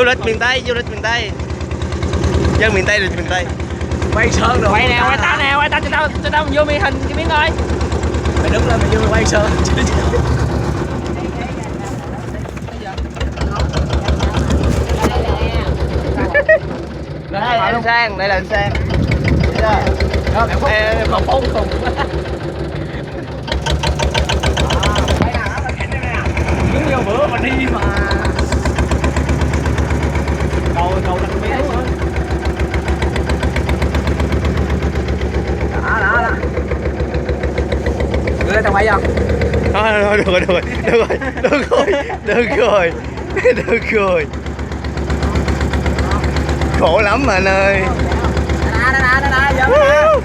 lịch miền Tây, du lịch miền Tây. Dân miền Tây, lịch miền Tây. Quay sơn rồi. Quay nè, quay tao cho tao vô mi hình cái miếng ơi. Mày đứng lên mày vô mày quay sơn. Đây là anh Sang, đây là anh Sang. Em còn phong cùng. Đúng vô bữa mà đi mà cầu thành béo nữa. Đó. Đưa lên tao quay không? Thôi được rồi. Khổ lắm mà anh ơi. Đó,